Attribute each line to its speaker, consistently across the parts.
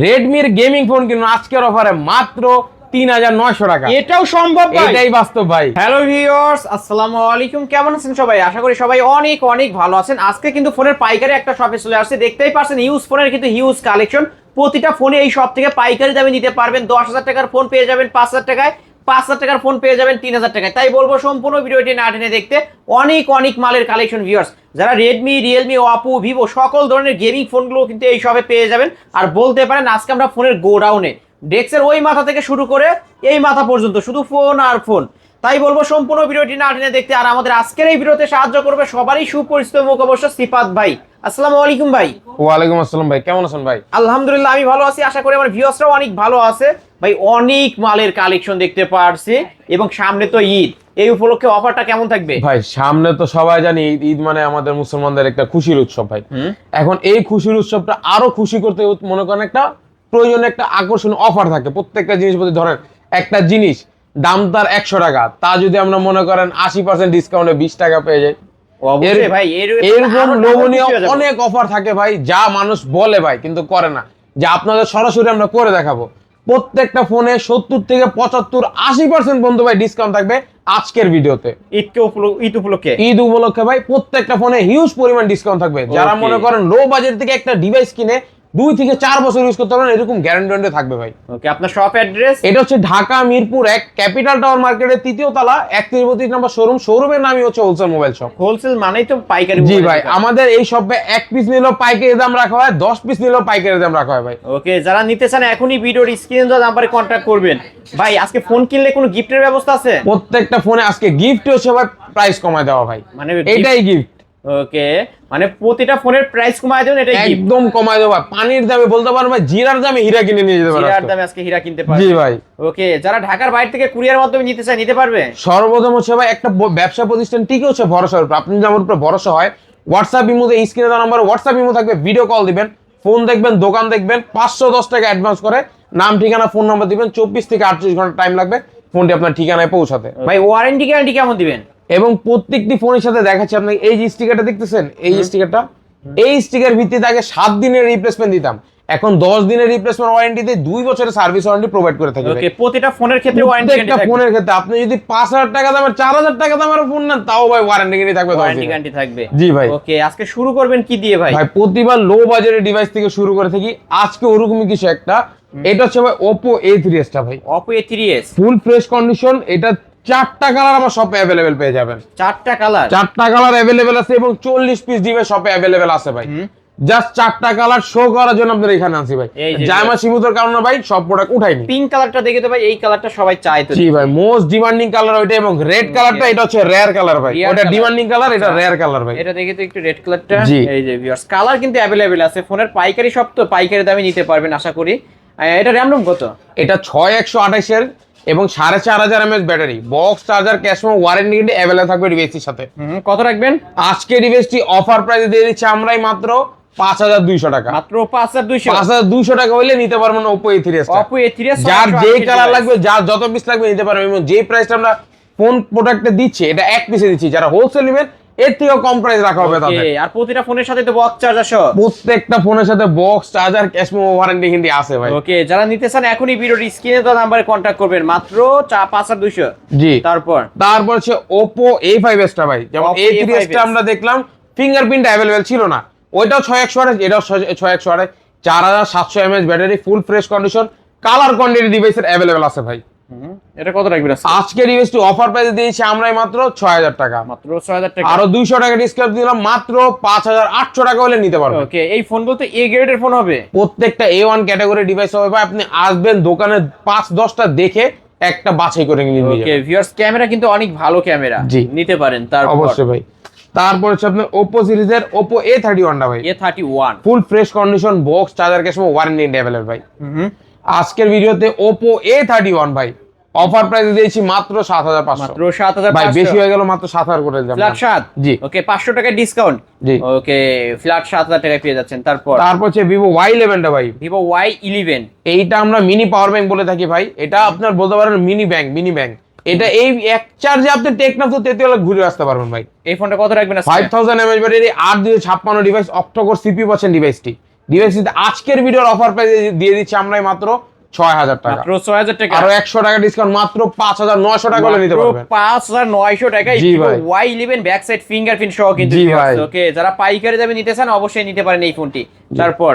Speaker 1: রেডমির gaming phone কিনুন আজকের অফারে মাত্র ৩৯০০ টাকা।
Speaker 2: এটাও সম্ভব ভাই,
Speaker 1: এটাই বাস্তব ভাই।
Speaker 2: হ্যালো ভিউয়ার্স, আসসালামু আলাইকুম। কেমন আছেন সবাই? আশা করি সবাই অনেক অনেক ভালো আছেন। আজকে কিন্তু ফোনের পাইকারি একটা শপে চলে আসছে। দেখতেই পাচ্ছেন ইউজ ফোনের কিন্তু হিউজ কালেকশন। প্রতিটা ফোনে এই শপ থেকে পাইকারি দামে নিতে পারবেন। ১০,০০০ টাকার ফোন পেয়ে যাবেন ৫,০০০ টাকায়, ৫,০০০ টাকার ফোন পেয়ে যাবেন ৩,০০০ টাকায়। তাই বলবো সম্পূর্ণ ভিডিওটি না টেনে দেখতে। অনেক অনেক মালের কালেকশন ভিউয়ার্স। যারা রেডমি, রিয়েলমি, অপো, ভিভো সকল ধরনের গেমিং ফোনগুলো কিন্তু এই শপে পেয়ে যাবেন। আর বলতে পারেন আজকে আমরা ফোনের গোডাউনে ডেস্কের ওই মাথা থেকে শুরু করে এই মাথা পর্যন্ত শুধু ফোন আর ফোন। তাই বলবো সম্পূর্ণ ভিডিওটি না টেনে দেখতে। আর আমাদের আজকের এই ভিডিওতে সাহায্য করবে সবারই সুপরিচিত মুখ অবশ্য সিফাত ভাই। আসসালামু আলাইকুম ভাই।
Speaker 1: ওয়ালাইকুম আসসালাম ভাই, কেমন আছেন ভাই?
Speaker 2: আলহামদুলিল্লাহ আমি ভালো আছি, আশা করি আমার ভিউয়ার্সরাও অনেক ভালো আছে। ভাই অনেক মালের কালেকশন দেখতে পারছি এবং সামনে তো ঈদ, এই উপলক্ষে অফারটা কেমন থাকবে?
Speaker 1: ভাই সামনে তো সবাই জানি ঈদ মানে আমাদের মুসলমানদের একটা খুশির উৎসব ভাই। এখন এই খুশির উৎসবটা আরো খুশি করতে মনে করেন একটা প্রয়োজনীয় একটা আকর্ষণীয় অফার থাকে প্রত্যেকটা জিনিস প্রতি। ধরেন একটা জিনিস দাম তার ১০০ টাকা, তা যদি আমরা মনে করেন ৮০% ডিসকাউন্টে ২০ টাকা পেয়ে যাই। এরকম লোভনীয় অনেক অফার থাকে ভাই, যা মানুষ বলে ভাই কিন্তু করে না। যে আপনাদের সরাসরি আমরা করে দেখাবো। প্রত্যেকটা ফোনে ৭০ থেকে ৭৫, ৮০% পর্যন্ত ভাই ডিসকাউন্ট থাকবে আজকের ভিডিওতে। ঈদ উপলক্ষে ভাই প্রত্যেকটা ফোনে হিউজ পরিমাণ ডিসকাউন্ট থাকবে। যারা মনে করেন লো বাজেট থেকে একটা ডিভাইস কিনে ২ থেকে ৪ বছর ইউজ করতে পারবেন, এরকম গ্যারান্টি থাকবে ভাই।
Speaker 2: ওকে, আপনার শপ অ্যাড্রেস?
Speaker 1: এটা হচ্ছে ঢাকা মিরপুর ১ ক্যাপিটাল টাওয়ার মার্কেটের ৩য় তলা ৩১ নম্বর শোরুম। শোরুমের নামই হচ্ছে হোলসেল মোবাইল শপ।
Speaker 2: হোলসেল মানেই তো পাইকারি।
Speaker 1: জি ভাই, আমাদের এই শপে ১ পিস নিলেও পাইকারি দাম রাখা হয়, ১০ পিস নিলেও পাইকারি দাম রাখা হয় ভাই।
Speaker 2: ওকে, যারা নিতে চান এখনই ভিডিওর স্ক্রিনে দেওয়া নাম্বারে কন্ট্যাক্ট করবেন। ভাই আজকে ফোন কিনলে কোনো গিফটের ব্যবস্থা আছে?
Speaker 1: প্রত্যেকটা ফোনে আজকে গিফট হচ্ছে ভাই প্রাইস কমায় দেওয়া ভাই,
Speaker 2: মানে
Speaker 1: এটাই গিফট।
Speaker 2: ওকে, মানে প্রতিটা ফোনের প্রাইস কমায় দেবেন, এটাই গিফট।
Speaker 1: একদম কমায় দেওয়া। পানির দামে বলতে পারবেন ভাই, জিরার দামে হীরা কিনে নিয়ে যেতে পারবেন।
Speaker 2: জিরার দামে আজকে হীরা কিনতে পারবেন।
Speaker 1: জি ভাই।
Speaker 2: ওকে, যারা ঢাকার বাইরে থেকে কুরিয়ার মাধ্যমে নিতে চায় নিতে পারবে।
Speaker 1: সর্বপ্রথম হচ্ছে ভাই একটা ব্যবসা প্রতিষ্ঠান ঠিক হচ্ছে ভরসার উপর। আপনি যেমন উপরে ভরসা হয়, হোয়াটসঅ্যাপ ইমোতে স্ক্রিনে দেওয়া নাম্বার হোয়াটসঅ্যাপ ইমো থাকবে, ভিডিও কল দিবেন, ফোন দেখবেন, দোকান দেখবেন, ৫১০ টাকা অ্যাডভান্স করে নাম ঠিকানা ফোন নাম্বার দিবেন, ২৪ থেকে ৩৮ ঘন্টা টাইম লাগবে ফোনটি আপনার ঠিকানায় পৌঁছাতে।
Speaker 2: ভাই ওয়ারেন্টি গ্যারান্টি কেমন দিবেন?
Speaker 1: এবং প্রত্যেকটি ফোনের সাথে দেখাচ্ছি আপনাকে, এই যে স্টিকারটা দেখতেছেন, এই স্টিকারটা, এই স্টিকার ভিত্তিতে আগে ৭ দিনের রিপ্লেসমেন্ট দিতাম, এখন 10 দিনের রিপ্লেসমেন্ট ওয়ারেন্টিতে 2 বছরের সার্ভিস ওয়ারেন্টি প্রোভাইড করে থাকি।
Speaker 2: ওকে, প্রতিটা ফোনের ক্ষেত্রে ওয়ারেন্টি
Speaker 1: প্রত্যেকটা ফোনের ক্ষেত্রে আপনি যদি ৫,০০০ টাকা দামের ৪,০০০ টাকা দামের ফোন নেন, তাও ভাই ওয়ারেন্টি গ্যারান্টি থাকবে,
Speaker 2: ওয়ারেন্টি গ্যারান্টি থাকবে।
Speaker 1: জি ভাই।
Speaker 2: ওকে, আজকে শুরু করবেন কি দিয়ে ভাই?
Speaker 1: ভাই প্রতিবার লো বাজেটের ডিভাইস থেকে শুরু করে থাকি, আজকে ওরকমই কিছু একটা। এটা হচ্ছে ভাই Oppo A3s টা ভাই,
Speaker 2: Oppo A3s
Speaker 1: ফুল ফ্রেশ কন্ডিশন। এটা 4টা কালার আমার শপে अवेलेबल পেয়ে যাবেন।
Speaker 2: 4টা কালার?
Speaker 1: 4টা কালার अवेलेबल আছে এবং 40 পিস ডিভাইস শপে अवेलेबल আছে ভাই। জাস্ট 4টা কালার শো করার জন্য আপনাদের এখানে আনছি ভাই। জায়মা সীমিতর কারণে ভাই সব প্রোডাক্ট উঠাইনি।
Speaker 2: পিঙ্ক কালারটা দেখে তো ভাই এই কালারটা সবাই চায় তো।
Speaker 1: জি ভাই, মোস্ট ডিমান্ডিং কালার ওইটা, এবং রেড কালারটা এটা হচ্ছে রেয়ার কালার ভাই। ওটা ডিমান্ডিং কালার, এটা রেয়ার কালার ভাই।
Speaker 2: এটা দেখে তো একটু রেড কালারটা। এই যে ভিউয়ার্স, কালার কিন্তু अवेलेबल আছে। ফোনের পাইকারি সব তো পাইকারি দামে নিতে পারবেন আশা করি। এটা র‍্যাম রোম কত?
Speaker 1: এটা 6128 এর এবং 4500 mAh battery, box charger, cash memo, warranty কিন্তু अवेलेबल থাকবে ডিভাইসের সাথে।
Speaker 2: কত রাখবেন?
Speaker 1: আজকে ডিভাইসটি অফার প্রাইসে দিয়ে দিচ্ছি আমরাই মাত্র 5200 টাকা।
Speaker 2: মাত্র 5200?
Speaker 1: 5200 টাকা হইলে নিতে পারবেন Oppo A3s টা।
Speaker 2: Oppo A3s
Speaker 1: যার যেই কালার লাগবে, যার যত পিস লাগবে নিতে পারবেন। এবং যে প্রাইসটা আমরা ফোন প্রোডাক্টে দিচ্ছি, এটা এক পিসে দিচ্ছি। যারা হোলসেল নেবেন এর থেকেও কম প্রাইস রাখা হবে তাদের।
Speaker 2: আর প্রতিটা ফোনের সাথে তো বক্স চার্জার সহ?
Speaker 1: প্রত্যেকটা ফোনের সাথে box charger, cash memo, warranty কিন্তু আছে ভাই।
Speaker 2: ওকে, যারা নিতে চান এখনই ভিডিওর স্ক্রিনে দেওয়া নম্বরে কন্টাক্ট করবেন। মাত্র 5200।
Speaker 1: জি।
Speaker 2: তারপর
Speaker 1: হচ্ছে Oppo A5s টা ভাই। যেমন A3s টা আমরা দেখলাম ফিঙ্গারপ্রিন্ট अवेलेबल ছিল না, ওইটাও 6128, এটাও 6128, 4700 mAh battery, full fresh condition, colour quantity ডিভাইসের अवेलेबल আছে ভাই।
Speaker 2: এটা কত রাখবেন
Speaker 1: আজকে ডিভাইসটি অফার প্রাইসে দিয়েছি আমরাই মাত্র 6000 টাকা।
Speaker 2: মাত্র 6000 টাকা।
Speaker 1: আরো 200 টাকা ডিসকাউন্ট দিলাম, মাত্র 5800 টাকা হলে নিতে পারবেন।
Speaker 2: ওকে, এই ফোনগুলো তো এ গ্রেডের ফোন হবে?
Speaker 1: প্রত্যেকটা A1 ক্যাটাগরি ডিভাইস হবে ভাই। আপনি আসবেন দোকানে 5-10টা দেখে একটা বাছাই করে নিয়ে যাবেন।
Speaker 2: ওকে ভিউয়ার্স, ক্যামেরা কিন্তু অনেক ভালো ক্যামেরা,
Speaker 1: জি
Speaker 2: নিতে পারেন। তারপর
Speaker 1: অবশ্যই ভাই। তারপর হচ্ছে আপনার Oppo সিরিজের Oppo A31 টা ভাই।
Speaker 2: A31
Speaker 1: ফুল fresh condition, box charger, cash memo, warranty available ভাই। আজকের ভিডিওতে Oppo A31 ভাই অফার প্রাইসে দিয়েছি মাত্র 7500।
Speaker 2: মাত্র 7500
Speaker 1: ভাই, বেশি হয়ে গেল, মাত্র 7000 করে দিলাম।
Speaker 2: ফ্ল্যাট 7?
Speaker 1: জি।
Speaker 2: ওকে, 500 টাকা ডিসকাউন্ট।
Speaker 1: জি।
Speaker 2: ওকে, ফ্ল্যাট 7000 টাকায় পেয়ে যাচ্ছেন। তারপর
Speaker 1: হচ্ছে Vivo Y11 টা ভাই।
Speaker 2: Vivo Y11
Speaker 1: এইটা আমরা মিনি পাওয়ার ব্যাংক বলে থাকি ভাই। এটা আপনার বলতে পারেন মিনি ব্যাংক। এটা এই এক চার্জে আপনি টেকনাফ তো তেতুলিয়া ঘুরে আসতে পারবেন ভাই।
Speaker 2: এই ফোনটা কত রাখবেন আজকে?
Speaker 1: 5000 mAh ব্যাটারি, 8 দিয়ে 56 ডিভাইস, অক্টোকোর CPU পাচ্ছেন ডিভাইসটি। ডিভাইসটি আজকের ভিডিওর অফার প্রাইস দিয়ে দিচ্ছি আমরা মাত্র 6000 টাকা,
Speaker 2: মাত্র 6000 টাকা,
Speaker 1: আরো 100 টাকা ডিসকাউন্ট, মাত্র 5900 টাকা হলে নিতে পারবেন।
Speaker 2: 5900 টাকায় Y11 ব্যাক সাইড ফিঙ্গারপ্রিন্ট সহ কিন্তু ওকে, যারা পাইকারি দামে নিতে চান অবশ্যই নিতে পারেন এই ফোনটি। তারপর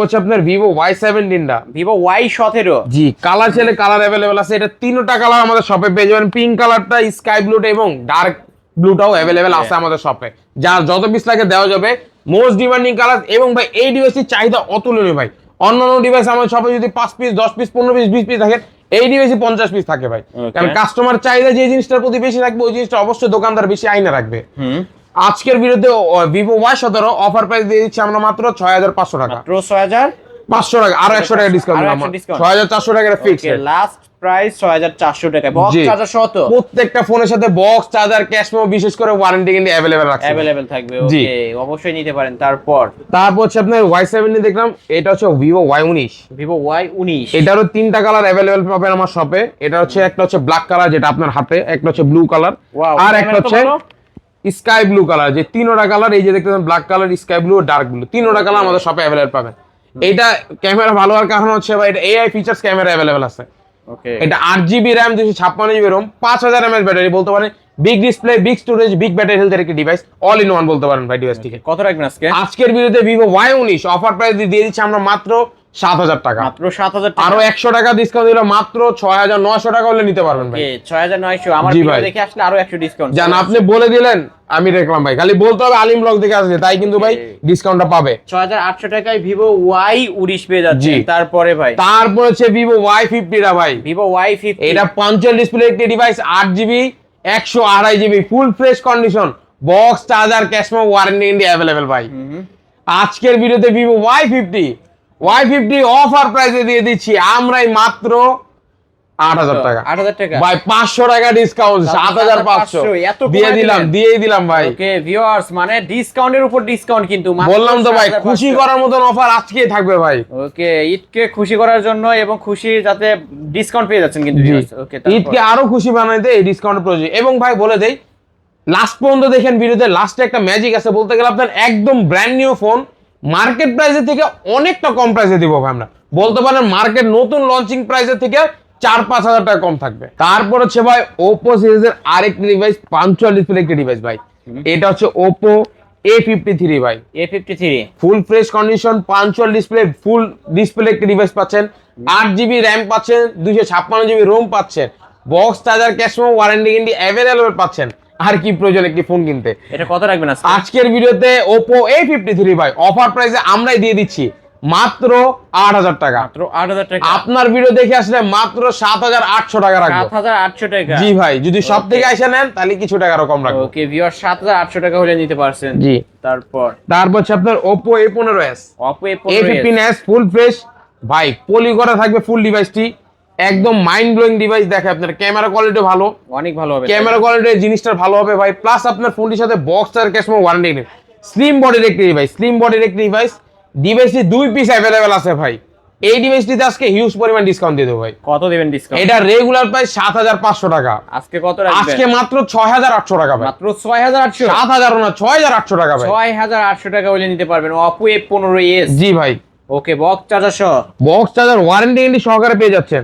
Speaker 1: হচ্ছে আপনার Vivo Y17 টা,
Speaker 2: Vivo Y17
Speaker 1: জি কালার চাইলে কালার अवेलेबल আছে। এটা তিনটা কালার আমাদের শপে পেয়ে যাবেন, পিঙ্ক কালারটা, স্কাই ব্লুটা এবং ডার্ক ব্লুটাও अवेलेबल আছে আমাদের শপে। যার যত পিস লাগে দেওয়া যাবে, মোস্ট ডিমান্ডিং কালার। এবং ভাই এই ডিভাইসটির চাহিদা অতুলনীয় ভাই। অন্যান্য ডিভাইস আমাদের শপে যদি 5 পিস 10 পিস 15 পিস 20 পিস থাকে, এই ডিভাইসে 50 পিস থাকে ভাই। কারণ কাস্টমার চাহিদা যে জিনিসটার প্রতি বেশি থাকবে, ওই জিনিসটা অবশ্যই দোকানদার বেশি আইনা রাখবে। আজকের ভিডিওতে Vivo Y17 অফার প্রাইস দিয়ে দিচ্ছি আমরা মাত্র 6500 টাকা,
Speaker 2: মাত্র 6500
Speaker 1: টাকা, আরো 100 টাকা ডিসকাউন্ট দিলাম, 6400 টাকা ফিক্স।
Speaker 2: লাস্ট প্রাইস 6400 টাকা, বক্স চার্জার সহ তো
Speaker 1: প্রত্যেকটা ফোনের সাথে বক্স চার্জার ক্যাশ মেমো বিশেষ করে ওয়ারেন্টি কিন্তু अवेलेबल রাখছে,
Speaker 2: अवेलेबल থাকবে। ওকে, অবশ্যই নিতে পারেন। তারপর
Speaker 1: হচ্ছে আপনার Y17 দেখলাম, এটা হচ্ছে Vivo Y19,
Speaker 2: Vivo Y19,
Speaker 1: এটারও তিনটা কালার अवेलेबल পাবেন আমার শপে। এটা হচ্ছে একটা হচ্ছে ব্ল্যাক কালার যেটা আপনার হাতে, একটা হচ্ছে ব্লু কালার, আর একটা হচ্ছে স্কাই ব্লু কালার। যে তিনটা কালার এই যে দেখতেছেন, black colour, sky blue, dark blue, তিনটা কালার আমাদের শপে अवेलेबल পাবেন। এটা ক্যামেরা ভালো হওয়ার কারণ হচ্ছে ভাই এটা AI ফিচারস ক্যামেরা अवेलेबल আছে।
Speaker 2: ওকে, এটা
Speaker 1: 8GB RAM 256GB ROM 5000 mAh battery, বলতে পারেন big display, big storage, big battery হেলথের একটা ডিভাইস, অল ইন ওয়ান বলতে পারেন ভাই ডিভাইসটিকে।
Speaker 2: কত রাখবেন আজকে?
Speaker 1: আজকের ভিডিওতে Vivo Y19 অফার প্রাইস দিয়ে দিচ্ছি আমরা মাত্র 7000 টাকা,
Speaker 2: মাত্র 7000 টাকা,
Speaker 1: আরো 100 টাকা ডিসকাউন্ট দিলে মাত্র 6900 টাকা হলে নিতে পারবেন ভাই।
Speaker 2: 6900 আমার ভিডিও দেখে আসলে আরো 100 ডিসকাউন্ট
Speaker 1: জান, আপনি বলে দিলেন আমি দেখলাম ভাই, খালি বলতে হবে আলিম ব্লগ থেকে আসছে, তাই কিন্তু ভাই ডিসকাউন্টটা পাবে।
Speaker 2: 6800 টাকায় Vivo Y19 পেয়ে যাচ্ছে। তারপরে ভাই
Speaker 1: হচ্ছে Vivo Y50 টা ভাই,
Speaker 2: Vivo Y50,
Speaker 1: এটা পাঞ্চুয়াল ডিসপ্লে একটি ডিভাইস, 8GB 128GB ফুল fresh condition, box charger cash memo warranty India available ভাই। আজকের ভিডিওতে Vivo Y50 অফার প্রাইসে দিয়ে দিচ্ছি আমরাই মাত্র 8000 টাকা,
Speaker 2: 8000 টাকা
Speaker 1: ভাই 500 টাকা ডিসকাউন্ট, 7500
Speaker 2: এত
Speaker 1: দিয়ে দিলাম ভাই।
Speaker 2: ওকে ভিউয়ার্স, মানে ডিসকাউন্টের উপর ডিসকাউন্ট, কিন্তু
Speaker 1: বললাম তো ভাই খুশি করার মতন অফার আজকেই থাকবে ভাই।
Speaker 2: ওকে, ঈদকে খুশি করার জন্য এবং খুশি যাতে ডিসকাউন্ট পেয়ে যাচ্ছেন কিন্তু ওকে,
Speaker 1: ঈদকে আরো খুশি বানাইতে এই ডিসকাউন্ট প্রয়োজন। এবং ভাই বলে দেই লাস্ট পর্যন্ত দেখেন ভিডিওতে, লাস্টে একটা ম্যাজিক আছে, বলতে গেলে আপনার একদম ব্র্যান্ড নিউ ফোন মার্কেট প্রাইসের থেকে অনেকটা কম প্রাইসে দিব ভাই আমরা, বলতে পারেন মার্কেট নতুন লঞ্চিং প্রাইসের থেকে 4-5 হাজার টাকা কম থাকবে। তারপর হচ্ছে ভাই Oppo সিরিজের আরেকটি ডিভাইস, পাঞ্চুয়াল ডিসপ্লে একটি ডিভাইস ভাই, এটা হচ্ছে Oppo A53 ভাই,
Speaker 2: A53
Speaker 1: ফুল fresh condition, punctual display, full display একটি ডিভাইস পাচ্ছেন, 8GB RAM পাচ্ছেন, 256GB ROM পাচ্ছেন, box charger cash memo warranty কিন্তু अवेलेबल পাচ্ছেন। আর কি প্রয়োজন একটি ফোন কিনতে?
Speaker 2: এটা কত রাখবেন
Speaker 1: আজকের ভিডিওতে Oppo A53 ভাই অফার প্রাইসে আমরাই দিয়ে দিচ্ছি মাত্র 8000 টাকা,
Speaker 2: মাত্র 8000 টাকা।
Speaker 1: আপনার ভিডিও দেখে আসলে মাত্র 7800 টাকা রাখবো,
Speaker 2: 7800 টাকা।
Speaker 1: জি ভাই, যদি সব থেকে এসে নেন তাহলে কিছু টাকা আরো কম রাখবো।
Speaker 2: ওকে ভিউয়ার, 7800 টাকা হলে নিতে পারছেন।
Speaker 1: জি,
Speaker 2: তারপর
Speaker 1: হচ্ছে আপনার Oppo A15s,
Speaker 2: Oppo A15s
Speaker 1: full fresh ভাই, পলি করা থাকবে ফুল ডিভাইসটি, একদম মাইন্ড ব্লোয়িং ডিভাইস। দেখে আপনার ক্যামেরা কোয়ালিটি ভালো,
Speaker 2: অনেক ভালো হবে,
Speaker 1: ক্যামেরা কোয়ালিটি জিনিসটা ভালো হবে ভাই। প্লাস আপনার ফোনটির সাথে বক্স আর ক্যাশ মেমো ওয়ারেন্টি নেই, স্লিম বডির একটি ডিভাইস, ডিভাইসটি 2 পিস अवेलेबल আছে ভাই। এই ডিভাইসটিতে আজকে হিউজ পরিমাণ ডিসকাউন্ট দিয়ে দেব ভাই।
Speaker 2: কত দিবেন ডিসকাউন্ট?
Speaker 1: এটা রেগুলার প্রাইস 7500 টাকা,
Speaker 2: আজকে কত রাখবেন?
Speaker 1: আজকে মাত্র 6800 টাকা ভাই,
Speaker 2: মাত্র 6800,
Speaker 1: 7000 না 6800 টাকা ভাই,
Speaker 2: 6800 টাকা হলে নিতে পারবেন Oppo A15s।
Speaker 1: জি ভাই,
Speaker 2: ওকে, বক্স চার্জার সহ,
Speaker 1: বক্স চার্জার ওয়ারেন্টি সহকারে পেয়ে যাচ্ছেন।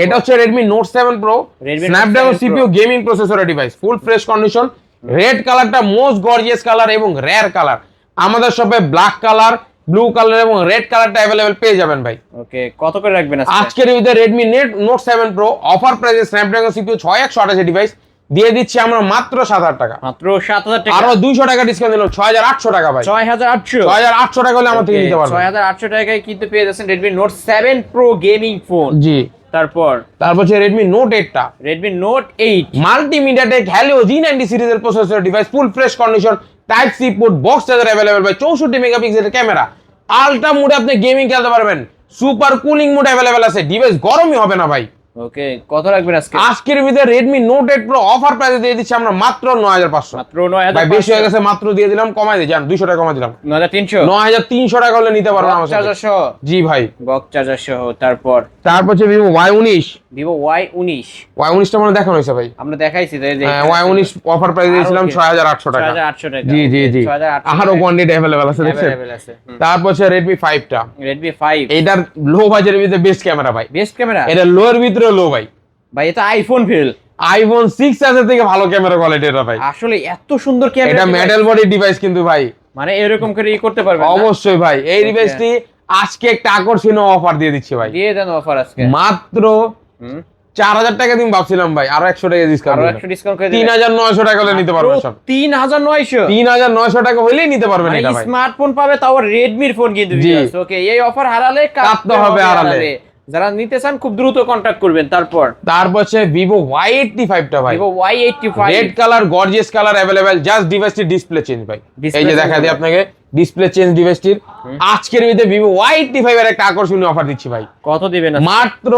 Speaker 1: এটা হচ্ছে Redmi Note 7 Pro, Snapdragon CPU gaming প্রসেসরের device, full fresh condition, red কালারটা মোস্ট গর্জিয়াস কালার এবং রেয়ার কালার। আমাদের শপে ব্ল্যাক কালার, ব্লু কালার এবং রেড কালারটা अवेलेबल পেয়ে যাবেন ভাই।
Speaker 2: ওকে, কত করে রাখবেন
Speaker 1: আজকের ভিডিওতে Redmi Note 7 Pro অফার প্রাইসে Snapdragon CPU 6128 ডিভাইস দিয়ে দিচ্ছি আমরা মাত্র 7000 টাকা,
Speaker 2: মাত্র 7000 টাকা,
Speaker 1: আরো 200 টাকা ডিসকাউন্ট দিলাম, 6800 টাকা ভাই,
Speaker 2: 6800
Speaker 1: টাকা হলে আমার থেকে নিতে পারবেন।
Speaker 2: 6800 টাকায় কিন্তু পেয়ে যাচ্ছেন Redmi Note 7 Pro gaming phone.
Speaker 1: জি,
Speaker 2: তারপর
Speaker 1: হচ্ছে Redmi Note 8 টা,
Speaker 2: Redmi Note 8
Speaker 1: multimedia tech Helio G90 সিরিজের processor device, full fresh condition, type C port, box charger available ভাই, 64 মেগাপিক্সেলের ক্যামেরা, আলট্রা মোডে আপনি গেমিং খেলতে পারবেন, সুপার কুলিং মোড अवेलेबल আছে, ডিভাইস গরমই হবে না ভাই।
Speaker 2: ওকে, কত রাখবেন আজকে?
Speaker 1: আজকের ভিতরে Redmi Note 8 Pro অফার প্রাইসে দিয়ে দিচ্ছি আমরা মাত্র 9500।
Speaker 2: মাত্র 9500।
Speaker 1: ভাই বেশি হয়ে গেছে, মাত্র দিয়ে দিলাম, কমাই দিই জান, 200 টাকা কমাই দিলাম।
Speaker 2: 9300।
Speaker 1: 9300 টাকা হলে নিতে পারবেন আমার সাথে।
Speaker 2: চার্জার সহ?
Speaker 1: জি ভাই।
Speaker 2: বক্স চার্জার সহ। তারপর
Speaker 1: হচ্ছে Vivo Y19।
Speaker 2: Vivo Y19।
Speaker 1: Y19 টা মানে দেখানো হয়েছে ভাই।
Speaker 2: আমরা দেখাইছি তো, এই যে
Speaker 1: Y19 অফার প্রাইস দিয়েছিলাম 6800 টাকা।
Speaker 2: 6800 টাকা।
Speaker 1: জি জি জি। আরো কোয়ান্টিটি अवेलेबल আছে দেখছেন। তারপর হচ্ছে Redmi 5 টা।
Speaker 2: Redmi 5
Speaker 1: এটার লো বাজেটের ভিতরে বেস্ট ক্যামেরা ভাই।
Speaker 2: Best camera?
Speaker 1: এটা লো এর ভিতরে লো ভাই।
Speaker 2: ভাই এটা আইফোন ফেল।
Speaker 1: iPhone 6s এর থেকে ভালো ক্যামেরা কোয়ালিটি এটা ভাই।
Speaker 2: আসলে এত সুন্দর ক্যামেরা।
Speaker 1: এটা মেটাল বডি ডিভাইস কিন্তু ভাই।
Speaker 2: মানে এরকম করে করতে পারবেন?
Speaker 1: অবশ্যই ভাই। এই ডিভাইসটি আজকে একটা আকর্ষণীয় অফার দিয়ে দিচ্ছি ভাই।
Speaker 2: দিয়ে দেন অফার আজকে।
Speaker 1: মাত্র 4000 টাকা দিন ভাবছিলাম ভাই, আরো 100 টাকা ডিসকাউন্ট।
Speaker 2: আরো 100 ডিসকাউন্ট করে দিবেন।
Speaker 1: 3900 টাকা হলে নিতে পারবেন সব। 3900 টাকা হলেই নিতে পারবেন এটা ভাই।
Speaker 2: স্মার্টফোন পাবে, তাও রেডমির ফোন কিন্তু। ওকে, এই অফার হারালে কাটতে হবে হারালে। যারা নিতে চান খুব দ্রুত কন্টাক্ট করবেন। তারপর
Speaker 1: হচ্ছে Vivo Y85 টা ভাই।
Speaker 2: Vivo Y85
Speaker 1: red colour, gorgeous colour available. Just ডিভাইসটির ডিসপ্লে চেঞ্জ ভাই। এই যে দেখা দিই আপনাকে ডিসপ্লে চেঞ্জ ডিভাইসটির। আজকের ভিডিওতে Vivo Y85 এর একটা আকর্ষণীয় অফার দিচ্ছি ভাই।
Speaker 2: কত দিবেন?
Speaker 1: মাত্র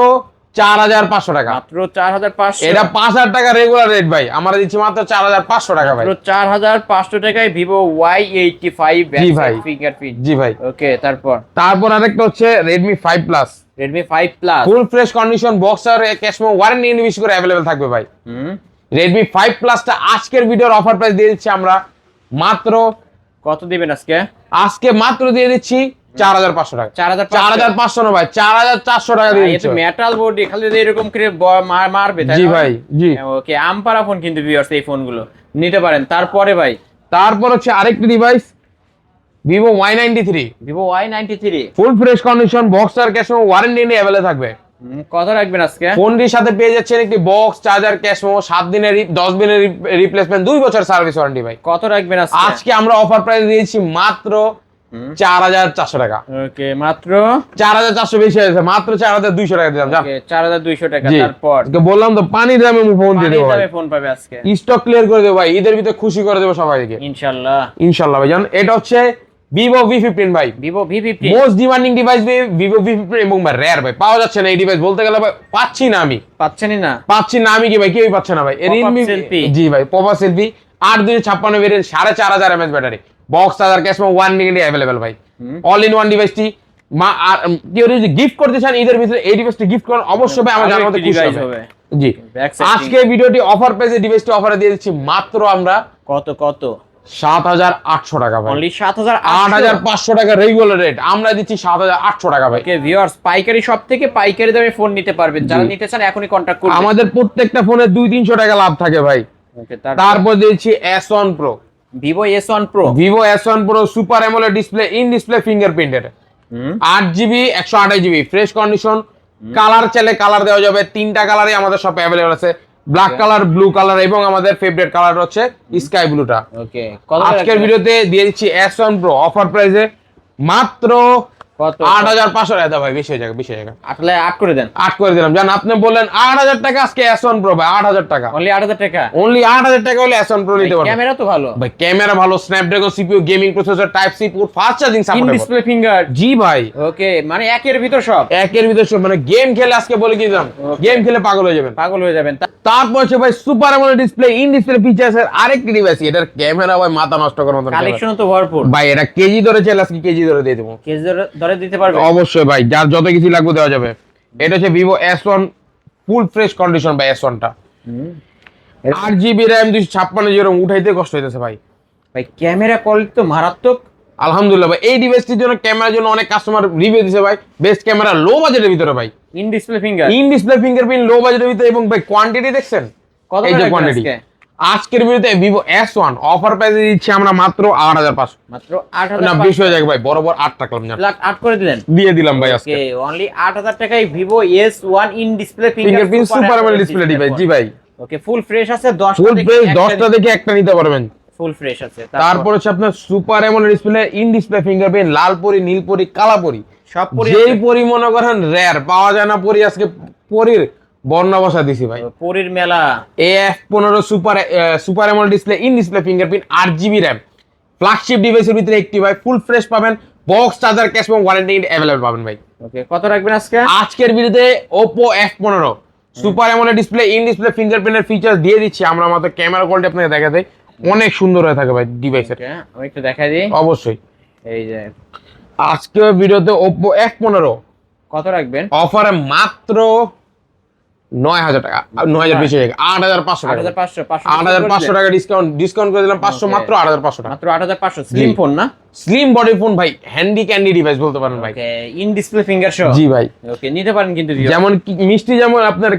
Speaker 1: 4500 টাকা।
Speaker 2: মাত্র 4500।
Speaker 1: এটা 5000 টাকা রেগুলার রেট ভাই, আমরা দিচ্ছি মাত্র 4500 টাকা ভাই।
Speaker 2: মাত্র 4500 টাকায় Vivo Y85
Speaker 1: জি ভাই।
Speaker 2: ফিঙ্গারপ্রিন্ট।
Speaker 1: জি ভাই।
Speaker 2: ওকে, তারপর
Speaker 1: আরেকটা হচ্ছে Redmi 5 Plus।
Speaker 2: Redmi 5 Plus
Speaker 1: full fresh condition, box আর ক্যাশ মেমো, ওয়ারেন্টি ইনভিশ করে अवेलेबल থাকবে ভাই। Redmi 5 Plus টা আজকের ভিডিওর অফার প্রাইস দিয়ে দিচ্ছি আমরা মাত্র,
Speaker 2: কত দিবেন আজকে?
Speaker 1: আজকে মাত্র দিয়ে দিচ্ছি 4500 টাকা। 4500 না ভাই, 4400 টাকা দিয়ে দিচ্ছি।
Speaker 2: এটা মেটাল বডি, খালি যদি এরকম করে মারবে তাই না?
Speaker 1: জি ভাই, জি।
Speaker 2: ওকে, আমপারা ফোন কিন্তু ভিউয়ার্স, এই ফোনগুলো নিতে পারেন। তারপরে ভাই
Speaker 1: হচ্ছে আরেকটি device Vivo Y93।
Speaker 2: Vivo Y93
Speaker 1: full fresh condition, box আর ক্যাশ মেমো, ওয়ারেন্টি নিয়ে अवेलेबल থাকবে।
Speaker 2: কত রাখবেন আজকে?
Speaker 1: ফোনটির সাথে পেয়ে যাচ্ছেন একটি বক্স, চার্জার, ক্যাশ মেমো, 7 দিনের 10 দিনের রিপ্লেসমেন্ট, 2 বছর সার্ভিস ওয়ারেন্টি ভাই।
Speaker 2: কত রাখবেন আজকে?
Speaker 1: আজকে আমরা অফার প্রাইস দিয়েছি মাত্র 4400 টাকা।
Speaker 2: ওকে, মাত্র
Speaker 1: 4400 বেশি হয়েছে, মাত্র 4200 টাকা দিলাম জান।
Speaker 2: ওকে, 4200 টাকা। তারপর
Speaker 1: বললাম তো পানির দামে ফোন দিয়ে দেবো ভাই।
Speaker 2: ফোন পাবে আজকে,
Speaker 1: স্টক ক্লিয়ার করে দেবো ভাই, ঈদের ভিতরে খুশি করে দেবো সবাইকে
Speaker 2: ইনশাআল্লাহ।
Speaker 1: ইনশাআল্লাহ ভাই জান। এটা হচ্ছে Vivo V15 ভাই।
Speaker 2: Vivo V15
Speaker 1: most demanding device Vivo V15 এবং ভাই রেয়ার ভাই, পাওয়া যাচ্ছে না এই ডিভাইস, বলতে গেলে ভাই পাচ্ছি না আমি।
Speaker 2: পাচ্ছেনই না?
Speaker 1: পাচ্ছি না আমি কি ভাই, কেউই পাচ্ছে না ভাই। Realme জি ভাই, popup selfie 8256 variant, 4500 mAh battery, box, charger, cash memo, warranty available ভাই। অল ইন ওয়ান ডিভাইসটি কেউ যদি গিফট করতে চান ঈদের ভিতরে, এই ডিভাইসটি গিফট করেন অবশ্যই ভাই, আমার জানার মধ্যে খুশি হবে। জি, আজকে ভিডিওটি অফার প্রাইসে ডিভাইসটি অফারে দিয়ে দিচ্ছি মাত্র আমরা
Speaker 2: কত
Speaker 1: 7800 টাকা ভাই।
Speaker 2: অনলি 7800।
Speaker 1: 8500 টাকা রেগুলার রেট, আমরা দিচ্ছি 7800 টাকা ভাই।
Speaker 2: ওকে ভিউয়ার্স, পাইকারি শপ থেকে পাইকারি দামে ফোন নিতে পারবেন। যারা নিতে চান এখনই কন্টাক্ট করুন।
Speaker 1: আমাদের প্রত্যেকটা ফোনে 200-300 টাকা লাভ থাকে ভাই।
Speaker 2: ওকে,
Speaker 1: তারপর দিচ্ছি S1 Pro।
Speaker 2: Vivo S1 Pro।
Speaker 1: Vivo S1 Pro super AMOLED display, in display fingerprinted, 8GB 128GB fresh condition. Colour চাইলে কালার দেওয়া যাবে, 3টা কালারই আমাদের শপে अवेलेबल আছে, ব্ল্যাক কালার, ব্লু কালার এবং আমাদের ফেভারিট কালার হচ্ছে স্কাই ব্লুটা।
Speaker 2: ওকে,
Speaker 1: আজকের ভিডিওতে দিয়ে দিচ্ছি S1 Pro অফার প্রাইসে মাত্র
Speaker 2: কত?
Speaker 1: 8500 টাকা ভাই। বেশি হয়ে যাবে, বেশি হয়ে যাবে।
Speaker 2: 8 করে দেন।
Speaker 1: 8 করে দিলাম জান। আপনি বললেন 8000 টাকা, আজকে S1 Pro ভাই 8000 টাকা।
Speaker 2: অনলি 8000 টাকা।
Speaker 1: অনলি 8000 টাকা হলে S1 Pro নিতে পারবেন।
Speaker 2: ক্যামেরা তো ভালো
Speaker 1: ভাই, ক্যামেরা ভালো, Snapdragon CPU, gaming processor, type C port, fast charging
Speaker 2: in
Speaker 1: support.
Speaker 2: Display finger.
Speaker 1: জি ভাই।
Speaker 2: ওকে, মানে একের ভিতর সব।
Speaker 1: একের ভিতর সব, মানে গেম খেলে আজকে বলে কি দিলাম, গেম খেলে পাগল হয়ে যাবেন।
Speaker 2: পাগল হয়ে যাবেন।
Speaker 1: তারপর হচ্ছে ভাই super AMOLED display, in display ফিচার্সের আরেকটি ডিভাইস। এটার ক্যামেরা ভাই মাথা নষ্ট করার মতো
Speaker 2: কালেকশন তো ভরপুর
Speaker 1: ভাই। এটা কেজি ধরে চাইলে আজকে কেজি ধরে দিয়ে দেবো।
Speaker 2: কেজি ধরে দিতে পারবে?
Speaker 1: অবশ্যই ভাই, যার যত কিছু লাগবে দেওয়া যাবে। এটা হচ্ছে Vivo S1 ফুল ফ্রেশ কন্ডিশন ভাই। S1 টা 8GB RAM 256GB ROM, উঠাইতে কষ্ট হইতেছে ভাই।
Speaker 2: ভাই ক্যামেরা কোয়ালিটি তো মারাত্মক।
Speaker 1: আলহামদুলিল্লাহ ভাই, এই ডিভাইসটির জন্য, ক্যামেরার জন্য অনেক কাস্টমার রিভিউ দিছে ভাই। বেস্ট ক্যামেরা লো বাজেটের ভিতরে ভাই,
Speaker 2: in display finger,
Speaker 1: in display fingerprint, low বাজেটের ভিতরে। এবং ভাই কোয়ান্টিটি দেখছেন,
Speaker 2: কত
Speaker 1: এই যে
Speaker 2: টাকা
Speaker 1: কোয়ান্টিটি।
Speaker 2: আজকে?
Speaker 1: আজকের ভিডিওতে Vivo S1 অফার প্রাইসে দিচ্ছি আমরা মাত্র 8500।
Speaker 2: মাত্র 8000
Speaker 1: না, বেশি হয়ে যাবে ভাই, বরাবর 8 টাকা জান।
Speaker 2: 8 করে দিলেন,
Speaker 1: দিয়ে দিলাম ভাই আজকে।
Speaker 2: ওকে, অনলি 8000 টাকায় Vivo S1 in display
Speaker 1: fingerprint super AMOLED display device. জি ভাই,
Speaker 2: ওকে, ফুল ফ্রেশ আছে। 10টা
Speaker 1: ফুল
Speaker 2: থেকে
Speaker 1: ফ্রেশ, 10টা থেকে একটা নিতে পারবেন।
Speaker 2: ফুল ফ্রেশ আছে।
Speaker 1: তারপর হচ্ছে আপনার super AMOLED display, in display fingerprint, লাল পরি, নীল পরি, কালা পরি,
Speaker 2: সব পরি।
Speaker 1: যেই পরি মনে করেন রেয়ার পাওয়া যায় না পরি, আজকে পরির বর্ণা বসা দিছি ভাই।
Speaker 2: পরির মেলা।
Speaker 1: AF15 super AMOLED display, in display fingerprint, 8GB RAM flagship ডিভাইসের ভিতরে একটি ভাই। ফুল ফ্রেশ পাবেন, বক্স, চার্জার, ক্যাশ এবং ওয়ারেন্টি अवेलेबल পাবেন ভাই।
Speaker 2: ওকে, কত রাখবেন আজকে?
Speaker 1: আজকের ভিডিওতে Oppo F15 super AMOLED display, in display ফিঙ্গারপ্রিন্টের ফিচার দিয়ে দিচ্ছি আমরা, মাত্র ক্যামেরা কোয়ালিটি আপনাকে দেখা দেয় অনেক সুন্দর হয়ে থাকে ভাই ডিভাইসের।
Speaker 2: আমি একটু দেখাই দিই।
Speaker 1: অবশ্যই।
Speaker 2: এই যে
Speaker 1: আজকে ভিডিওতে Oppo F15
Speaker 2: কত রাখবেন
Speaker 1: অফারে মাত্র 9000 টাকা, 9000 বেশি টাকা, 8500 টাকা, 8500 টাকা ডিসকাউন্ট করে দিলাম 500, মাত্র 8500 টাকা,
Speaker 2: মাত্র 8500। স্লিম ফোন না?
Speaker 1: স্লিম বডি ফোন ভাই, হ্যান্ডি ক্যান্ডি ডিভাইস বলতে পারেন ভাই।
Speaker 2: ওকে, ইন ডিসপ্লে ফিঙ্গার শো।
Speaker 1: জি ভাই।
Speaker 2: ওকে, নিতে পারেন কিন্তু
Speaker 1: যেমন মিষ্টি, যেমন আপনার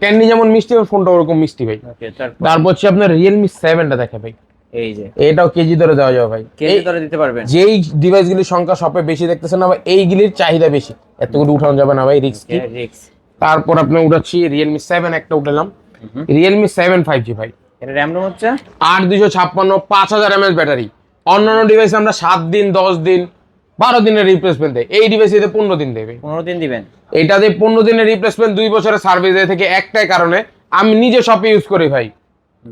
Speaker 1: ক্যান্ডি যেমন মিষ্টি, ফোনটা ওরকম মিষ্টি ভাই।
Speaker 2: ওকে,
Speaker 1: তারপর হচ্ছে আপনার Realme 7টা দেখে ভাই,
Speaker 2: এই যে
Speaker 1: এটাও কেজি ধরে দেওয়া যাবে ভাই,
Speaker 2: কেজি ধরে দিতে পারবেন।
Speaker 1: যেই ডিভাইসগুলির সংখ্যা সবে বেশি দেখতেছেন না ভাই, এইগুলির চাহিদা বেশি, এতগুলো উঠানো যাবে না ভাই, রিস্ক। তারপর আপনি উঠাচ্ছি Realme 7 একটা উঠালাম, Realme 7 5G ভাই।
Speaker 2: এটা র‍্যাম রোম হচ্ছে
Speaker 1: 8256, 5000 mAh ব্যাটারি। অন্যান্য ডিভাইসে আমরা 7 দিন, 10 দিন, 12 দিনের রিপ্লেসমেন্ট দেয়, এই ডিভাইসে 15 দিন দেবে।
Speaker 2: 15 দিন দিবেন।
Speaker 1: এটাতে 15 দিনের রিপ্লেসমেন্ট, 2 বছরের সার্ভিস দেয় থেকে একটাই কারণে, আমি নিজে শপে ইউজ করি ভাই,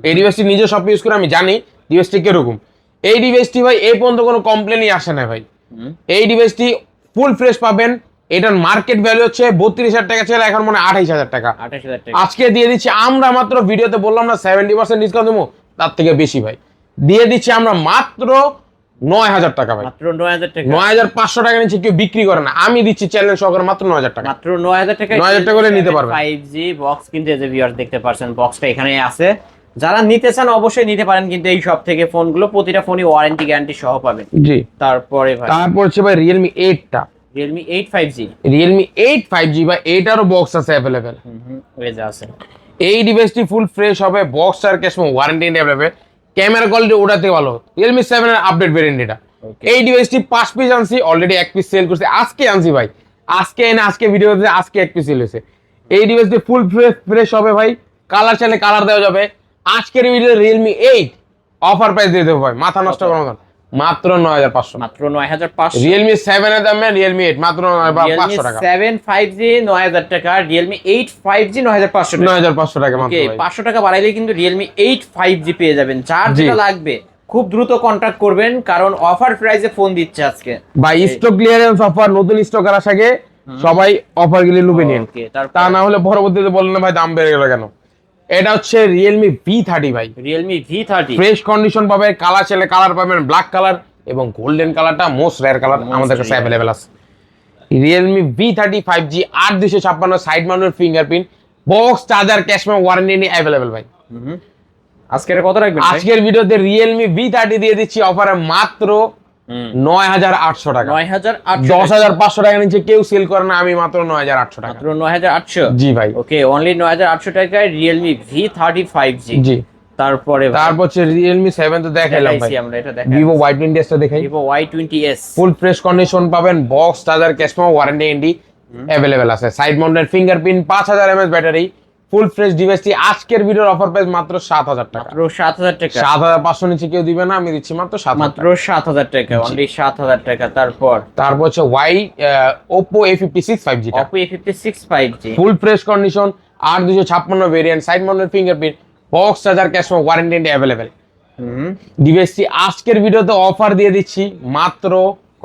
Speaker 1: এই ডিভাইসটি নিজে শপে ইউজ করে আমি জানি ডিভাইসটি কিরকম। এই ডিভাইসটি ভাই এই পর্যন্ত কোনো কমপ্লেনই আসে না ভাই। এই ডিভাইসটি ফুল ফ্রেশ পাবেন। এটার মার্কেট ভ্যালু হচ্ছে 32000 টাকা ছিল, এখন মনে 28000 টাকা। আজকে দিয়ে দিচ্ছি আমরা, মাত্র ভিডিওতে বললাম না 70% ডিসকাউন্ট দেবো, তার থেকে বেশি ভাই দিয়ে দিচ্ছি আমরা মাত্র 9000 টাকা ভাই।
Speaker 2: মাত্র 9000 টাকা,
Speaker 1: 9500 টাকা নিচে কেউ বিক্রি করে না, আমি দিচ্ছি চ্যালেঞ্জ সহকারে মাত্র 9000 টাকা।
Speaker 2: মাত্র 9000 টাকা,
Speaker 1: 9000 টাকা করে নিতে পারবেন।
Speaker 2: 5G বক্স কিন্তু এই যে ভিউয়ার দেখতে পাচ্ছেন, বক্সটা এখানে আছে। যারা নিতে চান অবশ্যই নিতে পারেন, কিন্তু এই সব থেকে ফোনগুলো প্রতিটা ফোনই ওয়ারেন্টি গ্যারান্টি সহ পাবেন।
Speaker 1: জি।
Speaker 2: তারপরে ভাই
Speaker 1: তারপর হচ্ছে ভাই Realme 8টা,
Speaker 2: Realme 8 5G,
Speaker 1: Realme 8 5G ভাই, এটারও বক্স আছে अवेलेबल।
Speaker 2: ওই যে আছে।
Speaker 1: এই ডিভাইসটি ফুল ফ্রেশ হবে, বক্স আর cash warranty available, camera quality ওটাতে ভালো। Realme 7 এর আপডেট ভেরিয়েন্ট এটা। এই ডিভাইসটি 5 পিস আনছি, অলরেডি 1 পিস সেল করছে, আজকে আনছি ভাই, আজকে এনে আজকে ভিডিওতে আজকে 1 পিস সেল হয়েছে। এই ডিভাইসটি ফুল ফ্রেশ হবে ভাই, কালার চাইলে কালার দেওয়া যাবে। আজকের ভিডিও Realme 8 অফার প্রাইস দিয়ে দেবো ভাই, মাথা নষ্ট করার মতন, মাত্র 9500।
Speaker 2: মাত্র 9500।
Speaker 1: Realme 7 এর দামে Realme 8 মাত্র 9500 টাকা।
Speaker 2: Realme 7 5G 9000 টাকা, Realme 8 5G 9500 টাকা।
Speaker 1: 9500 টাকা মাত্র ভাই।
Speaker 2: 500 টাকা বাড়াইলে কিন্তু Realme 8 5G পেয়ে যাবেন। যার যেটা লাগবে খুব দ্রুত কন্টাক্ট করবেন, কারণ অফার প্রাইসে ফোন দিচ্ছে আজকে
Speaker 1: ভাই। স্টক ক্লিয়ারেন্স অফার, নতুন স্টক আর আসাকে সবাই অফার গুলি লুবে নিন, তা না হলে পরবর্তীতে বললেন না ভাই দাম বেড়ে গেল কেন। এটা হচ্ছে Realme V30 ভাই,
Speaker 2: Realme V30
Speaker 1: ফ্রেশ কন্ডিশন পাবে, কালার চাইলে কালার পাবেন, ব্ল্যাক কালার এবং গোল্ডেন কালারটা মোস্ট রেয়ার কালার আমাদের কাছে अवेलेबल আছে। Realme V30 5G 8256 side mounted fingerprint, box, charger, cash warranty নিয়ে अवेलेबल ভাই।
Speaker 2: আজকের কত রাখবেন?
Speaker 1: আজকের ভিডিওতে Realme V30 দিয়ে দিচ্ছি অফারে মাত্র 9800 টাকা।
Speaker 2: 9800,
Speaker 1: 10500 টাকা নিচে কেউ সেল করে না, আমি মাত্র 9800 টাকা।
Speaker 2: মাত্র 9800।
Speaker 1: জি ভাই।
Speaker 2: ওকে, অনলি 9800 টাকায় Realme V30 5G।
Speaker 1: জি।
Speaker 2: তারপরে
Speaker 1: হচ্ছে Realme 7 তো দেখাইলাম ভাই,
Speaker 2: আমরা এটা দেখাই।
Speaker 1: Vivo Y20s টা দেখাই।
Speaker 2: Vivo Y20s
Speaker 1: full fresh condition পাবেন, box, charger, cash warranty available আছে। Side mounted fingerprint, 5000 mAh battery, full fresh ডিভাইসটি আজকের ভিডিওর অফার প্রাইস মাত্র 7000 টাকা।
Speaker 2: মাত্র 7000 টাকা।
Speaker 1: 7500 নিচে কেউ দিবে না, আমি দিচ্ছি মাত্র 7000
Speaker 2: মাত্র 7000 টাকা, অনলি 7000 টাকা। তারপর
Speaker 1: হচ্ছে Oppo A56 5G টা,
Speaker 2: Oppo A56 5G
Speaker 1: ফুল fresh condition, 8256 variant, side mounted fingerprint, box, charger, cash warranty available. ডিভাইসটি আজকের ভিডিওতে অফার দিয়ে দিচ্ছি মাত্র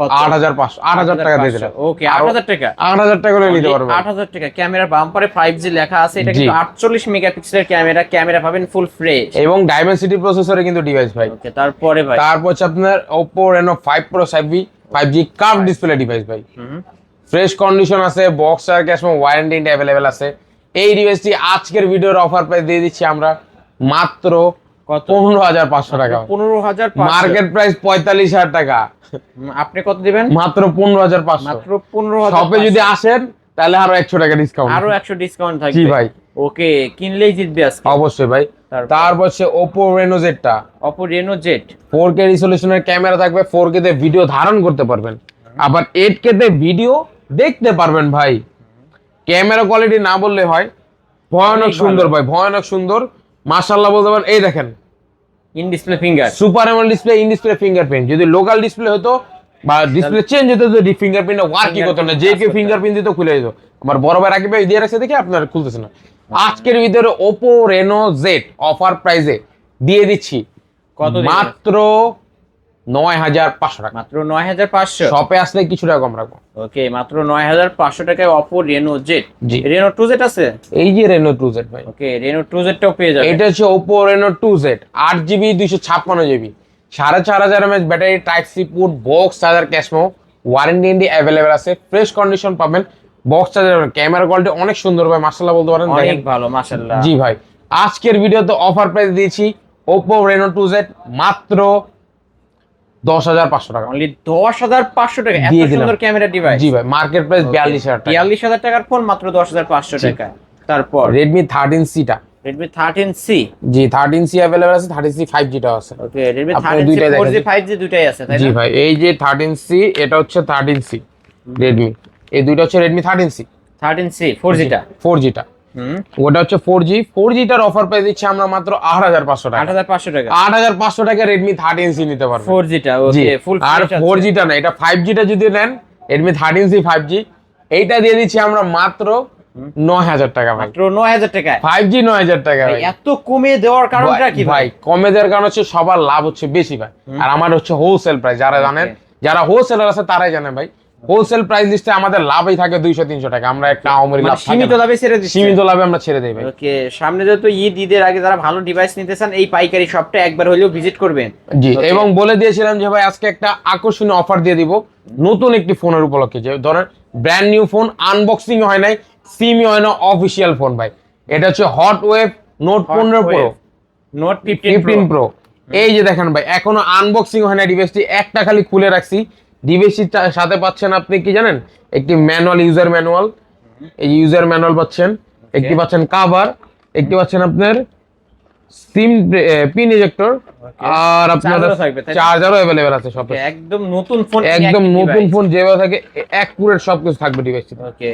Speaker 1: 8000 টাকা দিয়ে দিলাম।
Speaker 2: ওকে, 8000 টাকা,
Speaker 1: 8000 টাকা করে নিতে পারবেন।
Speaker 2: 8000 টাকা। ক্যামেরার বাম্পারে 5G লেখা আছে, এটা কিন্তু 48 মেগাপিক্সেলের ক্যামেরা পাবেন ফুল ফ্রেশ
Speaker 1: এবং ডাইমেনসিটি প্রসেসরে কিন্তু ডিভাইস ভাই।
Speaker 2: ওকে, তারপরে ভাই
Speaker 1: হচ্ছে আপনার Oppo Reno 5 Pro 5G curve display device ভাই, ফ্রেশ কন্ডিশন আছে, বক্স আর ক্যাশ ওয়ারেন্টি अवेलेबल আছে। এই ডিভাইসটি আজকের ভিডিওর অফার প্রাইস দিয়ে দিচ্ছি আমরা মাত্র 15500 টাকা।
Speaker 2: 15500,
Speaker 1: মার্কেট প্রাইস 45000 টাকা,
Speaker 2: আপনি কত দিবেন?
Speaker 1: মাত্র 15500।
Speaker 2: মাত্র 15000।
Speaker 1: শপে যদি আসেন তাহলে আরো 100 টাকা ডিসকাউন্ট,
Speaker 2: আরো 100 ডিসকাউন্ট থাকবে।
Speaker 1: জি ভাই।
Speaker 2: ওকে, কিনলেই জিতবে আজকে
Speaker 1: অবশ্যই ভাই। তারপর হচ্ছে Oppo Reno Z টা,
Speaker 2: Oppo Reno Z
Speaker 1: 4K রিজলিউশনের ক্যামেরা থাকবে, 4K তে ভিডিও ধারণ করতে পারবেন, আবার 8K তে ভিডিও দেখতে পারবেন ভাই। ক্যামেরা কোয়ালিটি না বললে হয়, ভয়ানক সুন্দর ভাই, ভয়ানক সুন্দর, মাশাআল্লাহ বলতে পারেন। এই দেখেন,
Speaker 2: in display finger,
Speaker 1: super AMOLED display, in display fingerprint. যদি লোকাল ডিসপ্লে হতো বা ডিসপ্লে চেঞ্জ হতো, যদি ফিঙ্গারপ্রিন্ট ওয়ার্কই করতো না, যে কেউ ফিঙ্গারপ্রিন্ট দিত খুলে যেত। আমার বড় ভাই রাকিব ভাই দিয়ে রাখছে দেখে আপনার খুলতেছে না। আজকের ভিতরে Oppo Reno Z অফার প্রাইসে দিয়ে দিচ্ছি কত? মাত্র 9,500 টাকা।
Speaker 2: মাত্র 9,500।
Speaker 1: শপে আসলে কিছু টাকা কম রাখবো।
Speaker 2: ওকে, মাত্র 9,500 টাকায় Oppo Reno Z।
Speaker 1: জি।
Speaker 2: Reno 2Z আছে?
Speaker 1: এই যে Reno 2Z ভাই,
Speaker 2: ওকে, Reno 2Z টাও পেয়ে যাবেন।
Speaker 1: এটা হচ্ছে Oppo Reno 2Z, 8GB 256GB, 4500 mAh battery, type C port, box charger, ক্যাশমো, ওয়ারেন্টি অ্যাভেলেবেল আছে, ফ্রেশ কন্ডিশন পাবেন, বক্স চার্জার, ক্যামেরা কোয়ালিটি অনেক সুন্দর ভাই, মাশাআল্লাহ বলতে পারেন।
Speaker 2: অনেক
Speaker 1: দেখেন
Speaker 2: ভালো, মাশাআল্লাহ।
Speaker 1: জি ভাই, আজকের ভিডিওতে অফার প্রাইস দিয়েছি Oppo Reno 2Z মাত্র 10,500 টাকা।
Speaker 2: অনলি 10,500 টাকা, এত
Speaker 1: দিয়ে দিলাম।
Speaker 2: সুন্দর ক্যামেরা ডিভাইস।
Speaker 1: জি ভাই, মার্কেট প্রাইস 42,000 টাকা।
Speaker 2: 42,000 টাকার ফোন মাত্র 10,500 টাকা। তারপর
Speaker 1: Redmi 13C টা,
Speaker 2: Redmi 13C।
Speaker 1: জি 13C अवेलेबल আছে, 13C 5G টাও আছে।
Speaker 2: ওকে, Redmi
Speaker 1: আপনি
Speaker 2: 13C
Speaker 1: দুইটাই
Speaker 2: 4G
Speaker 1: দেখেন।
Speaker 2: 5G দুইটাই আছে, তাই
Speaker 1: জি
Speaker 2: না?
Speaker 1: ভাই, এই যে 13C, এটা হচ্ছে 13C Redmi, এই দুইটা হচ্ছে Redmi 13C
Speaker 2: 13C 4G টা।
Speaker 1: 4G টা, ওটা হচ্ছে 4G টার অফার প্রাইস দিচ্ছি আমরা মাত্র 8,500 টাকা।
Speaker 2: 8,500 টাকা
Speaker 1: 8,500 টাকা Redmi 13C নিতে পারবেন।
Speaker 2: 4G টা।
Speaker 1: জি,
Speaker 2: ওকে, ফুল
Speaker 1: আর 4G টা না, এটা 5G টা যদি নেন, Redmi 13C 5G, এইটা দিয়ে দিচ্ছি আমরা মাত্র 9,000 টাকা ভাই।
Speaker 2: মাত্র 9,000 টাকায়
Speaker 1: 5G 9,000 টাকা ভাই।
Speaker 2: এত কমে দেওয়ার কারণটা কি
Speaker 1: ভাই কমে দেওয়ার কারণ হচ্ছে সবার লাভ হচ্ছে বেশি ভাই, আর আমার হচ্ছে হোলসেল প্রাইস। যারা জানেন, যারা হোলসেলার আছে তারাই জানে ভাই, হোলসেল প্রাইস লিস্টে আমাদের লাভই থাকে 200-300 টাকা। আমরা একটা আওয়ামরি লাভ থাকে
Speaker 2: সীমিত
Speaker 1: না।
Speaker 2: লাভে ছেড়ে দিচ্ছি।
Speaker 1: সীমিত লাভে আমরা ছেড়ে দেই ভাই।
Speaker 2: ওকে, সামনে যেহেতু ঈদের আগে যারা ভালো ডিভাইস নিতে চান, এই পাইকারি শপটা একবার হলেও ভিজিট করবেন।
Speaker 1: জি, এবং বলে দিয়েছিলাম যে ভাই আজকে একটা আকর্ষণীয় অফার দিয়ে দিব নতুন একটি ফোনের উপলক্ষে, যে ধরেন ব্র্যান্ড নিউ ফোন, আনবক্সিং হয় নাই, সিমই হয় না, অফিসিয়াল ফোন ভাই। এটা হচ্ছে hot wave note 15 pro,
Speaker 2: note
Speaker 1: 15 pro. এই যে দেখেন ভাই, এখনো আনবক্সিং হয় না ডিভাইসটি, একটা খালি খুলে রাখছি। ডিভাইসটির সাথে পাচ্ছেন আপনি কি জানেন, একটি ম্যানুয়াল, ইউজার ম্যানুয়াল, এই ইউজার ম্যানুয়াল পাচ্ছেন, একটি পাচ্ছেন কভার, একটি পাচ্ছেন আপনার সিম পিন ইজেক্টর, আর আপনার চার্জারও अवेलेबल আছে সব।
Speaker 2: একদম নতুন ফোন,
Speaker 1: একদম নতুন ফোন যেভাবে থাকে অ্যাকুরেট সবকিছু থাকবে ডিভাইসটি।
Speaker 2: ওকে,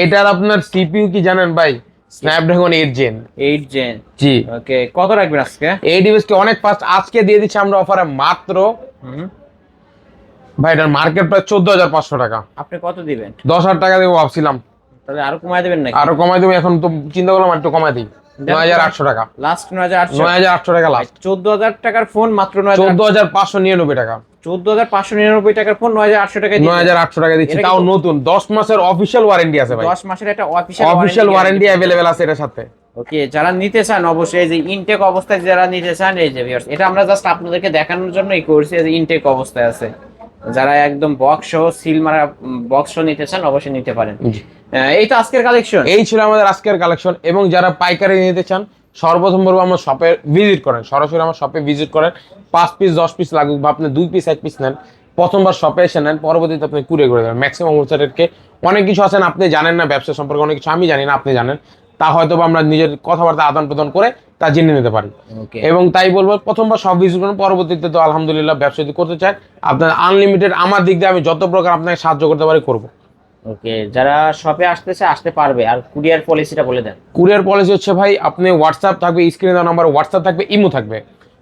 Speaker 1: এটার আপনার সিপিইউ কি জানেন ভাই, স্ন্যাপড্রাগন 8 জেন।
Speaker 2: 8 জেন।
Speaker 1: জি,
Speaker 2: ওকে, কত রাখবেন আজকে?
Speaker 1: এই ডিভাইসটি অনেক ফাস্ট, আজকে দিয়ে দিচ্ছি আমরা অফারে মাত্র, ভাই এটার মার্কেট প্রাইস 14,500 টাকা।
Speaker 2: আপনি কত দিবেন?
Speaker 1: 10,000 টাকা দেবো ভাবছিলাম,
Speaker 2: তাহলে আরো কমায় দিবেন নাকি?
Speaker 1: আরো কমাই দেবো, এখন তো চিন্তা করলাম একটু কমাই দিই, 9,800 টাকা।
Speaker 2: লাস্ট 9,800।
Speaker 1: 9,800 টাকা লাস্ট।
Speaker 2: 14,000 টাকার ফোন মাত্র 9,000।
Speaker 1: 14,599 টাকা।
Speaker 2: 14,599 টাকার ফোন 9,800 টাকায় দিচ্ছেন।
Speaker 1: 9,800 টাকা দিচ্ছি, তাও নতুন, 10 মাসের অফিশিয়াল ওয়ারেন্টি আছে ভাই।
Speaker 2: 10 মাসের একটা
Speaker 1: অফিশিয়াল ওয়ারেন্টি अवेलेबल আছে এটার সাথে।
Speaker 2: ওকে, যারা নিতে চান অবশ্যই, এই যে ইনটেক অবস্থায় যারা নিতে চান, এই যে ভিউয়ার্স, এটা আমরা জাস্ট আপনাদেরকে দেখানোর জন্যই করছি, এই যে ইনটেক অবস্থায় আছে। যারা একদম বক্স সহ সিল মারা বক্স সহ নিতে চান অবশ্যই নিতে পারেন। এই তো আজকের কালেকশন,
Speaker 1: এই ছিল আমাদের আজকের কালেকশন। এবং যারা পাইকারি নিতে চান, সর্বপ্রথম বলবো আমার শপে ভিজিট করেন, সরাসরি আমার শপে ভিজিট করেন। 5 পিস 10 পিস লাগুক বা আপনি 2 পিস 1 পিস নেন, প্রথমবার শপে এসে নেন, পরবর্তীতে আপনি কুরিয়ার করে দেবেন। ম্যাক্সিমাম হোলসেলারকে অনেক কিছু আছেন আপনি জানেন না, ব্যবসা সম্পর্কে অনেক কিছু আমি জানি না, আপনি জানেন, তা হয়তো আমরা নিজের কথাবার্তা আদান প্রদান করে তা জেনে নিতে পারি। এবং তাই বলবো প্রথমবার সব ভিজিট করুন, পরবর্তীতে তো আলহামদুলিল্লাহ ব্যবসা যদি করতে চান, আপনার আনলিমিটেড, আমার দিক দিয়ে আমি যত প্রকার আপনাকে সাহায্য করতে পারি করবো।
Speaker 2: ওকে, যারা শপে আসতেছে আসতে পারবে। আর কুরিয়ার পলিসিটা বলে দেন।
Speaker 1: কুরিয়ার পলিসি হচ্ছে ভাই, আপনি হোয়াটসঅ্যাপ থাকবে, স্ক্রিনে দেওয়া নাম্বার হোয়াটসঅ্যাপ থাকবে, ইমো থাকবে।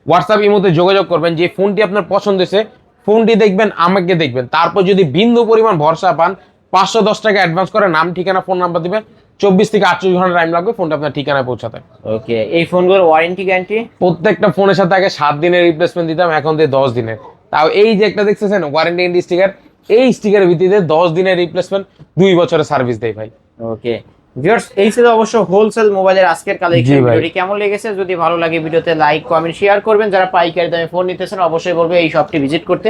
Speaker 1: হোয়াটসঅ্যাপ ইমোতে যোগাযোগ করবেন, যে ফোনটি আপনার পছন্দ হয়েছে ফোনটি দেখবেন, আমাকে দেখবেন, তারপর যদি বিন্দু পরিমাণ ভরসা পান, 510 টাকা অ্যাডভান্স করে নাম ঠিকানা ফোন নাম্বার দিবেন, 24 থেকে 48 ঘন্টা টাইম লাগবে ফোনটা আপনার ঠিকানায় পৌঁছাতে।
Speaker 2: ওকে, এই ফোনগুলোর ওয়ারেন্টি গ্যারান্টি?
Speaker 1: প্রত্যেকটা ফোনের সাথে আগে 7 দিনের রিপ্লেসমেন্ট দিতাম, এখন দিয়ে 10 দিনের। তাও এই যে একটা দেখতেছেন ওয়ারেন্টি এন্ড স্টিকার, এই স্টিকারের ভিত্তিতে 10 দিনের রিপ্লেসমেন্ট, 2 বছরের সার্ভিস দেয় ভাই।
Speaker 2: ওকে ভিউয়ার্স, এই ছিল অবশ্য হোলসেল মোবাইলের আজকের কালেকশন। ভিডিওটি কেমন লেগেছে যদি ভালো লাগে ভিডিওতে লাইক কমেন্ট শেয়ার করবেন। যারা পাইকারি দামে ফোন নিতেছেন অবশ্যই বলবো এই শপটি ভিজিট করতে,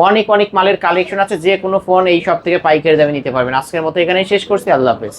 Speaker 2: অনেক অনেক মালের কালেকশন আছে, যে কোনো ফোন এই শপ থেকে পাইকারি দামে নিতে পারবেন। আজকের মতো এখানেই শেষ করছি, আল্লাহ হাফেজ।